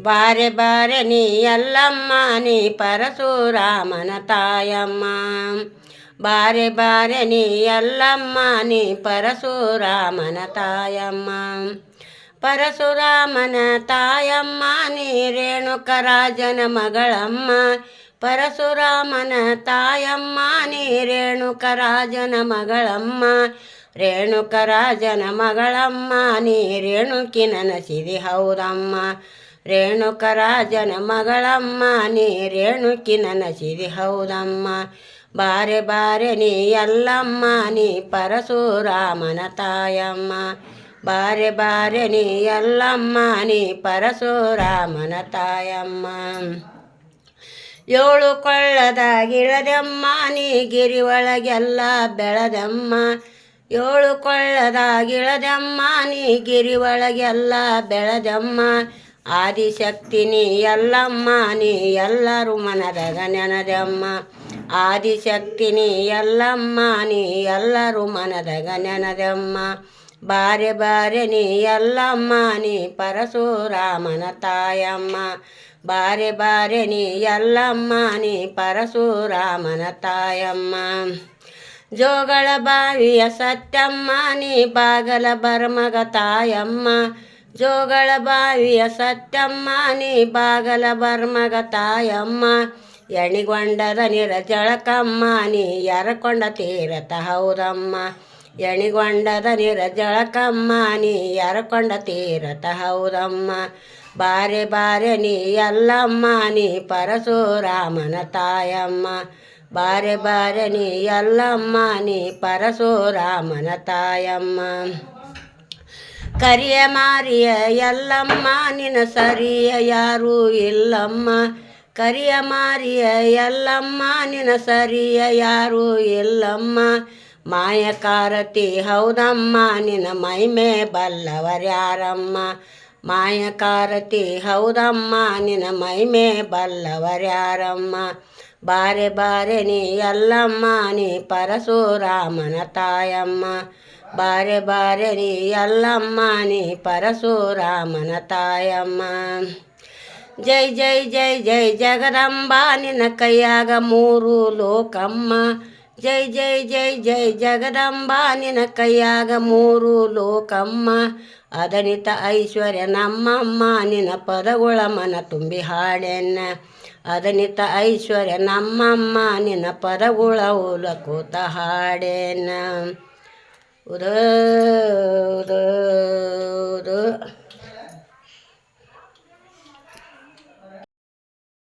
ಬಾರೆ ಬಾರೆ ನೀ ಎಲ್ಲಮ್ಮ ನೀ ಪರಶುರಾಮನ ತಾಯಮ್ಮ. ಬಾರೆ ಬಾರೆ ನೀ ಎಲ್ಲಮ್ಮ ನೀ ಪರಶುರಾಮನ ತಾಯಮ್ಮ. ಪರಶುರಾಮನ ತಾಯಮ್ಮ ನೀ ರೇಣುಕರಾಜನ ಮಗಳಮ್ಮ. ಪರಶುರಾಮನ ತಾಯಮ್ಮ ನೀ ರೇಣುಕರಾಜನ ಮಗಳಮ್ಮ. ರೇಣುಕರಾಜನ ಮಗಳಮ್ಮ ನೀ ರೇಣುಕಿನ ನಸಿದಿ ಹೌದಮ್ಮ. ರೇಣುಕರಾಜನ ಮಗಳಮ್ಮ ನೀ ರೇಣುಕಿನ ನಸಿದಿ ಹೌದಮ್ಮ. ಬಾರೆ ಬಾರೆ ನೀ ಎಲ್ಲಮ್ಮ ನೀ ಪರಶುರಾಮನ ತಾಯಮ್ಮ. ಬಾರೆ ಬಾರೆ ನೀ ಎಲ್ಲಮ್ಮ ನೀ ಪರಶುರಾಮನ ತಾಯಮ್ಮ. ಏಳು ಕೊಳ್ಳದಾಗಿಳದಮ್ಮ ನೀ ಗಿರಿ ಒಳಗೆಲ್ಲ ಬೆಳೆದಮ್ಮ. ಏಳು ಕೊಳ್ಳದಾಗಿಳದಮ್ಮ ನೀ ಗಿರಿ ಒಳಗೆಲ್ಲ ಬೆಳೆದಮ್ಮ. ಆದಿಶಕ್ತಿ ನೀ ಎಲ್ಲಮ್ಮ ನೀ ಎಲ್ಲರೂ ಮನದಾಗ ನೆನದಮ್ಮ. ಆದಿಶಕ್ತಿ ನೀ ಎಲ್ಲಮ್ಮ ನೀ ಎಲ್ಲರೂ ಮನದಾಗ ನೆನದಮ್ಮ. ಬಾರೆ ಬಾರೆ ನೀ ಎಲ್ಲಮ್ಮ ನೀ ಪರಶುರಾಮನ ತಾಯಮ್ಮ. ಬಾರೆ ಬಾರೆ ನೀ ಎಲ್ಲಮ್ಮ ನೀ ಪರಶುರಾಮನ ತಾಯಮ್ಮ. ಜೋಗಳ ಬಾವಿಯ ಸತ್ಯಮ್ಮ ನೀ ಬಾಗಲ ಬರ್ಮಗ ತಾಯಮ್ಮ. ಜೋಗಳ ಬಾವಿಯ ಸತ್ಯಮ್ಮ ನೀ ಬಾಗಲ ಬರ್ಮಗ ತಾಯಮ್ಮ. ಎಣಿಗೊಂಡದ ನಿರ ಜಳಕಮ್ಮ ನೀ ಎರಕೊಂಡ ತೀರತ ಹೌದಮ್ಮ. ಎಣಿಗೊಂಡದ ನಿರ ಜಳಕಮ್ಮ ನೀ ಎರಕೊಂಡ ತೀರತ ಹೌದಮ್ಮ. ಬಾರೆ ಬಾರೆ ನೀ ಎಲ್ಲಮ್ಮ ನೀ ಪರಶುರಾಮನ ತಾಯಮ್ಮ. ಬಾರೆ ಬಾರೆ ನೀ ಎಲ್ಲಮ್ಮ ನೀ ಪರಶುರಾಮನ ತಾಯಮ್ಮ. ಕರಿಯ ಮಾರಿಯ ಎಲ್ಲಮ್ಮ ನಿನ ಸರಿಯ ಯಾರೂ ಇಲ್ಲಮ್ಮ. ಕರಿಯ ಮಾರಿಯ ಎಲ್ಲಮ್ಮ ನಿನ ಸರಿಯ ಯಾರೂ ಇಲ್ಲಮ್ಮ. ಮಾಯಕಾರತಿ ಹೌದಮ್ಮ ನಿನ ಮೈಮೆ ಬಲ್ಲವರ್ಯಾರಮ್ಮ. ಮಾಯಕಾರತಿ ಹೌದಮ್ಮ ನಿನ ಮೈಮೆ ಬಲ್ಲವರ್ಯಾರಮ್ಮ. ಬಾರೆ ಬಾರೆ ನೀ ಎಲ್ಲಮ್ಮ ನೀ ಪರಶುರಾಮನ ತಾಯಮ್ಮ. ಬಾರೆ ಬಾರೆ ನೀ ಎಲ್ಲಮ್ಮ ನೀ ಪರಶುರಾಮನ ತಾಯಮ್ಮ. ಜೈ ಜೈ ಜೈ ಜೈ ಜಗದಂಬ ನಿನ್ನ ಕೈಯಾಗ ಮೂರು ಲೋಕಮ್ಮ. ಜೈ ಜೈ ಜೈ ಜೈ ಜಗದಂಬ ನಿನ್ನ ಕೈಯಾಗ ಮೂರು ಲೋಕಮ್ಮ. ಅದನಿತ ಐಶ್ವರ್ಯ ನಮ್ಮಮ್ಮ ನಿನ್ನ ಪದಗಳ ಮನ ತುಂಬಿ ಹಾಡೆನ್ನ. ಅದನಿತ ಐಶ್ವರ್ಯ ನಮ್ಮಮ್ಮ ನಿನ್ನ ಪದಗಳ ಉಲಕೂತ ಹಾಡೆನ್ನ. ಉದ